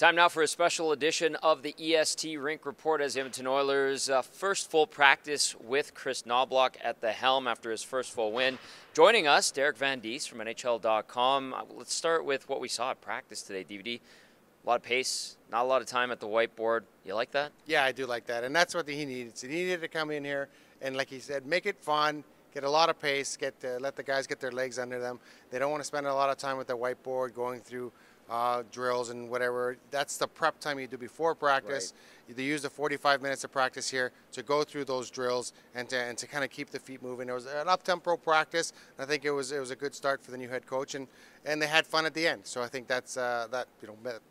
Time now for a special edition of the EST Rink Report as Edmonton Oilers' first full practice with Kris Knoblauch at the helm after his first full win. Joining us, Derek Van Diest from NHL.com. Let's start with what we saw at practice today, DVD. A lot of pace, not a lot of time at the whiteboard. You like that? Yeah, I do like that, and that's what he needed. He needed to come in here and, like he said, make it fun, get a lot of pace, let the guys get their legs under them. They don't want to spend a lot of time with the whiteboard going through drills and whatever. That's the prep time you do before practice. Right. They use the 45 minutes of practice here to go through those drills and to kind of keep the feet moving. It was an up-tempo practice. I think it was a good start for the new head coach, and they had fun at the end. So I think that's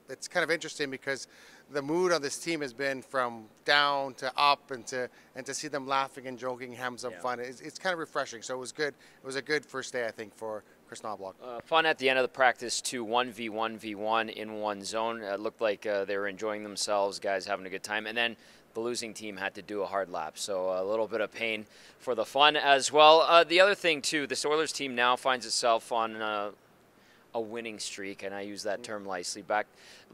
it's kind of interesting because the mood on this team has been from down to up, and to see them laughing and joking, having some fun. It's kind of refreshing. So it was good. It was a good first day, I think, for Kris Knoblauch. Fun at the end of the practice too, 1v1v1 in one zone. It looked like they were enjoying themselves, guys having a good time. And then the losing team had to do a hard lap, so a little bit of pain for the fun as well. The other thing too, this Oilers team now finds itself on a winning streak, and I use that term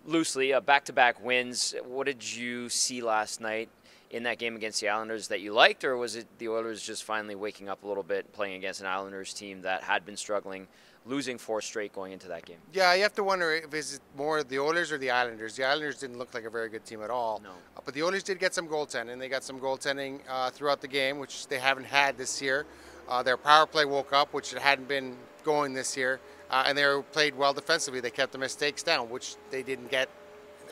loosely, back-to-back wins. What did you see last night in that game against the Islanders that you liked, or was it the Oilers just finally waking up a little bit, playing against an Islanders team that had been struggling, losing 4 straight going into that game? Yeah, you have to wonder if it's more the Oilers or the Islanders. The Islanders didn't look like a very good team at all. No. But the Oilers did get some goaltending. They got some goaltending throughout the game, which they haven't had this year. Their power play woke up, which it hadn't been going this year, and they played well defensively. They kept the mistakes down, which they didn't get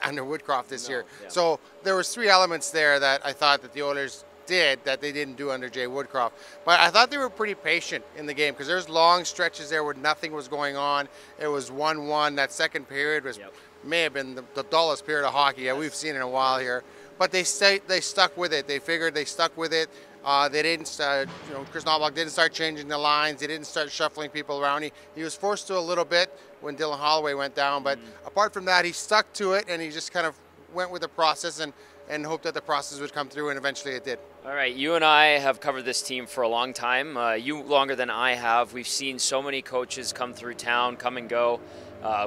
under Woodcroft this year. Yeah. So there was 3 elements there that I thought that the Oilers did that they didn't do under Jay Woodcroft. But I thought they were pretty patient in the game because there's long stretches there where nothing was going on. It was 1-1. That second period may have been the dullest period of hockey we've seen in a while here. But they stuck with it. They figured they stuck with it. They didn't, Kris Knoblauch didn't start changing the lines. They didn't start shuffling people around. He was forced to a little bit when Dylan Holloway went down. But apart from that, he stuck to it, and he just kind of went with the process and hoped that the process would come through, and eventually it did. All right, you and I have covered this team for a long time. You longer than I have. We've seen so many coaches come through town, come and go.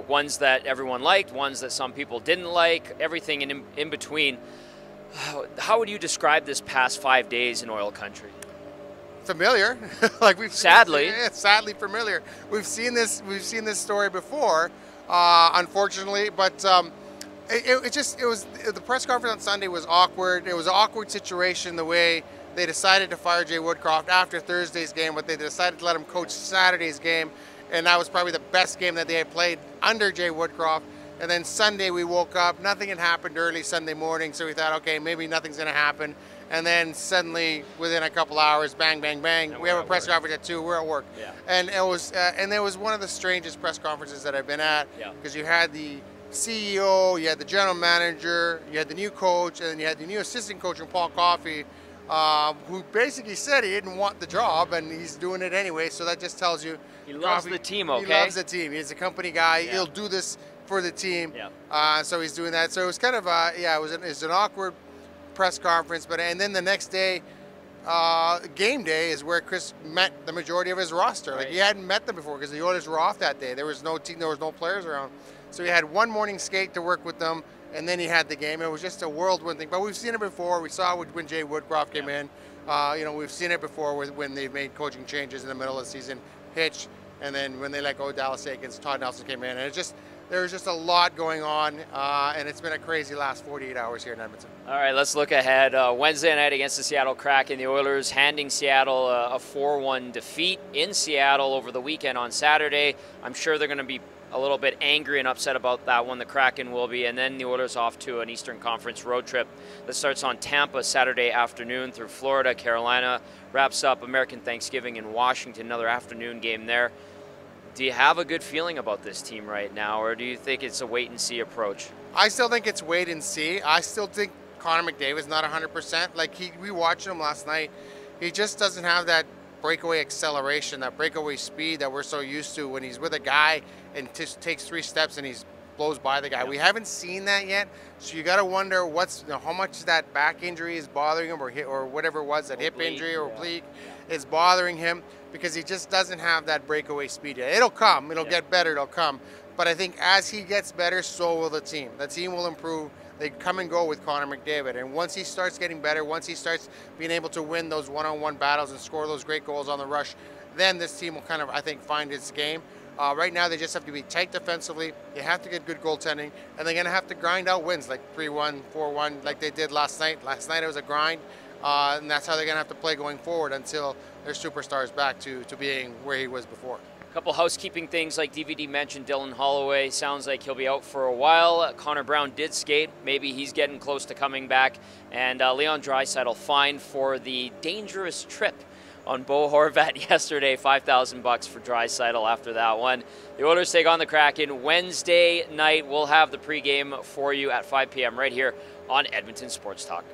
Ones that everyone liked, ones that some people didn't like, everything in between. How would you describe this past 5 days in oil country? Familiar, like we've sadly sadly familiar. We've seen this story before, unfortunately. But the press conference on Sunday was awkward. It was an awkward situation the way they decided to fire Jay Woodcroft after Thursday's game, but they decided to let him coach Saturday's game, and that was probably the best game that they had played under Jay Woodcroft. And then Sunday we woke up, nothing had happened early Sunday morning, so we thought, okay, maybe nothing's going to happen. And then suddenly, within a couple hours, bang, bang, bang, we have a press conference at 2, we're at work. Yeah. And it was one of the strangest press conferences that I've been at, because you had the CEO, you had the general manager, you had the new coach, and then you had the new assistant coach, Paul Coffey, who basically said he didn't want the job, and he's doing it anyway, so that just tells you he loves the team, okay? He loves the team. He's a company guy. He'll do this for the team, so he's doing that. So it was kind of it was an awkward press conference, and then the next day, game day, is where Kris met the majority of his roster. Like, he hadn't met them before because the Oilers were off that day. There was no team, there was no players around, so he had one morning skate to work with them, and then he had the game. It was just a whirlwind thing, but we've seen it before. We saw when Jay Woodcroft came in. We've seen it before when they've made coaching changes in the middle of the season, Hitch, and then when they let go of Dallas Eakins, Todd Nelson came in, and there was just a lot going on, and it's been a crazy last 48 hours here in Edmonton. All right, let's look ahead. Wednesday night against the Seattle Kraken, the Oilers handing Seattle a 4-1 defeat in Seattle over the weekend on Saturday. I'm sure they're going to be a little bit angry and upset about that one. The Kraken will be, and then the Oilers off to an Eastern Conference road trip that starts on Tampa Saturday afternoon through Florida, Carolina, wraps up American Thanksgiving in Washington, another afternoon game there. Do you have a good feeling about this team right now, or do you think it's a wait-and-see approach? I still think it's wait and see. I still think Connor McDavid's not 100%. Like, we watched him last night. He just doesn't have that breakaway acceleration, that breakaway speed that we're so used to when he's with a guy and just takes 3 steps and he blows by the guy. We haven't seen that yet, so you got to wonder how much that back injury is bothering him, or whatever it was, that hip injury or oblique is bothering him, because he just doesn't have that breakaway speed yet. It'll come. It'll get better. It'll come. But I think as he gets better, so will the team. The team will improve. They come and go with Connor McDavid. And once he starts getting better, once he starts being able to win those one-on-one battles and score those great goals on the rush, then this team will kind of, I think, find its game. Right now, they just have to be tight defensively. They have to get good goaltending. And they're going to have to grind out wins like 3-1, 4-1, like they did last night. Last night it was a grind. And that's how they're going to have to play going forward until their superstar is back to being where he was before. A couple housekeeping things, like DVD mentioned, Dylan Holloway sounds like he'll be out for a while. Connor Brown did skate. Maybe he's getting close to coming back. And Leon Draisaitl fined for the dangerous trip on Bo Horvat yesterday. $5,000 for Draisaitl after that one. The Oilers take on the Kraken Wednesday night. We'll have the pregame for you at 5 p.m. right here on Edmonton Sports Talk.